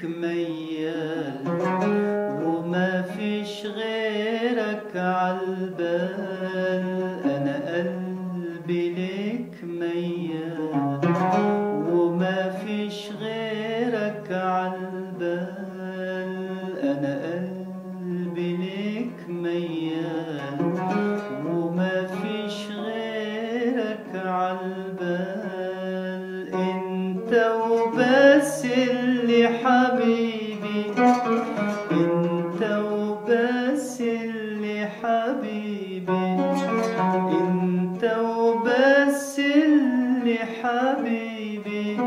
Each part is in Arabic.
ميال وما فيش غيرك عالبال، أنا قلبي ليك ميال وما فيش غيرك عالبال، أنا قلبي ليك ميال وما فيش غيرك عالبال، انت وبس اللي حبيبي، انت وبس اللي حبيبي، انت وبس اللي حبيبي،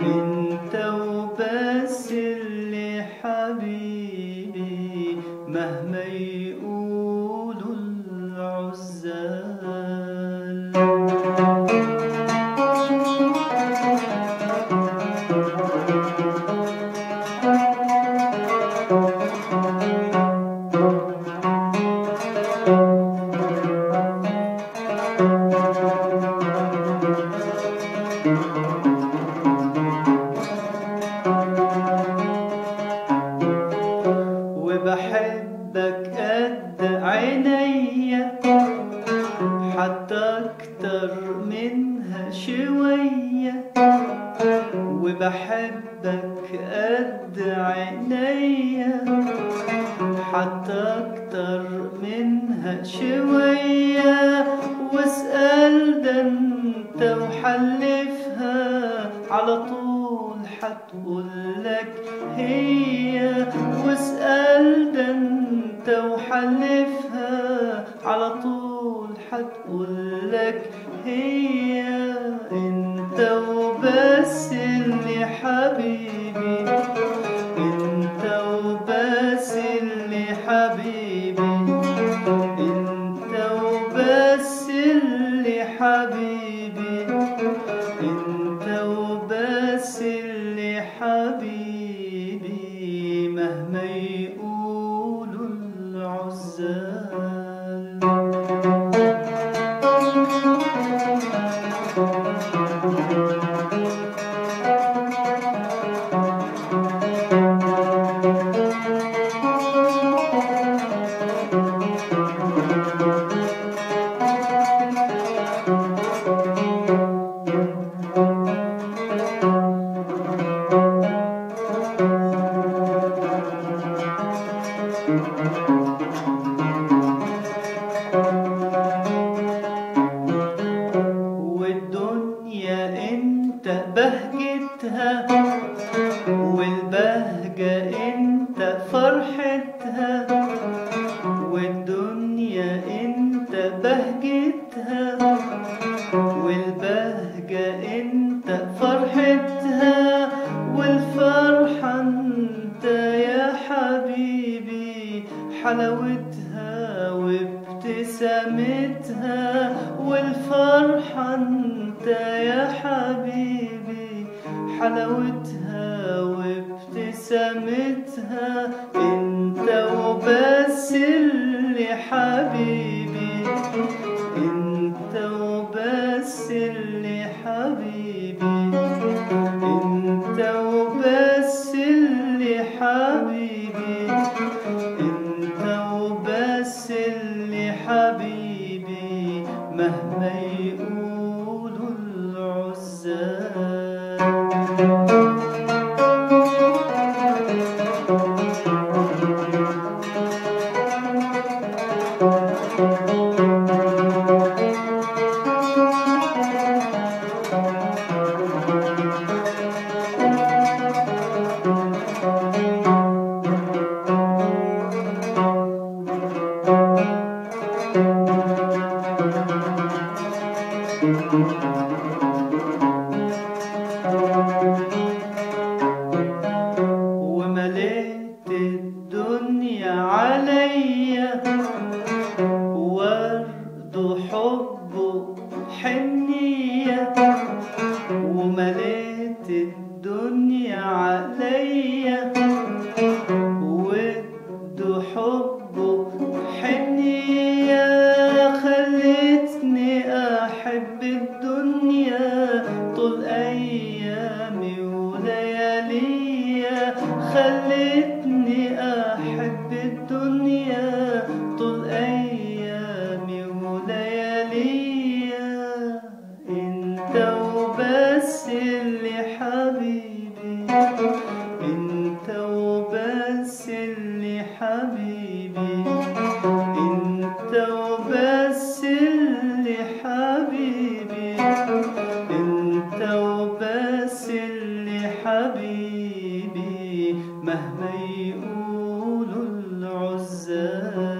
انت وبس اللي حبيبي، مهما يقولوا العزال. وبحبك قد عينيا حتى أكتر منها شوية، وبحبك قد عينيا حتى أكتر منها شوية، واسأل ده انت وحلفها على طول حتقولك هي، واسأل ده انت وحلفها على طول حتقولك هي، انت وبس اللي حبيبي، انت وبس اللي حبيبي، انت وبس اللي حبيبي، انت وبس اللي حبيبي، مهما يقولوا العزال. والدنيا انت بهجتها والبهجة انت فرحتها، والدنيا انت بهجتها والبهجة انت فرحتها، والفرحة انت يا حبيبي حلاوتها وابتسامتها، والفرحة انت يا حبيبي حلاوتها وابتسامتها، انت وبس اللي حبيبي، انت وبس اللي حبيبي، انت وبس اللي حبيبي، انت وبس اللي حبيبي، مهما يقولوا العزال. ومليت الدنيا عليا ورد وحب وحنية، ومليت الدنيا عليا ود وحب وحنية، خلتني أحب الدنيا طول أيامي ولياليا، خلتني أحب الدنيا طول أيامي ولياليا. انت وبس اللي حبيبي، انت وبس اللي حبيبي، انت وبس اللي حبيبي، انت وبس اللي حبيبي. مهما يقولوا العزال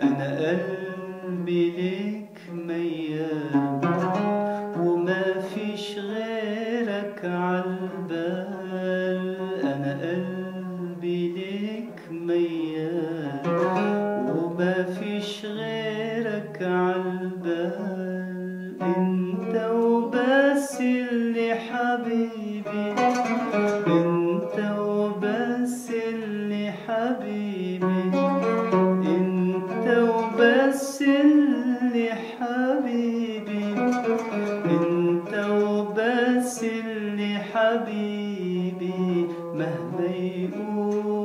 انا قلبي ليك ميال، وما فيش غيرك عالبال. انا قلبي ليك ميال، وما فيش غيرك عالبال. انت وبس اللي حبيبي، انت وبس اللي حبيبي، انت وبس اللي حبيبي، انت وبس اللي حبيبي. مهما يقول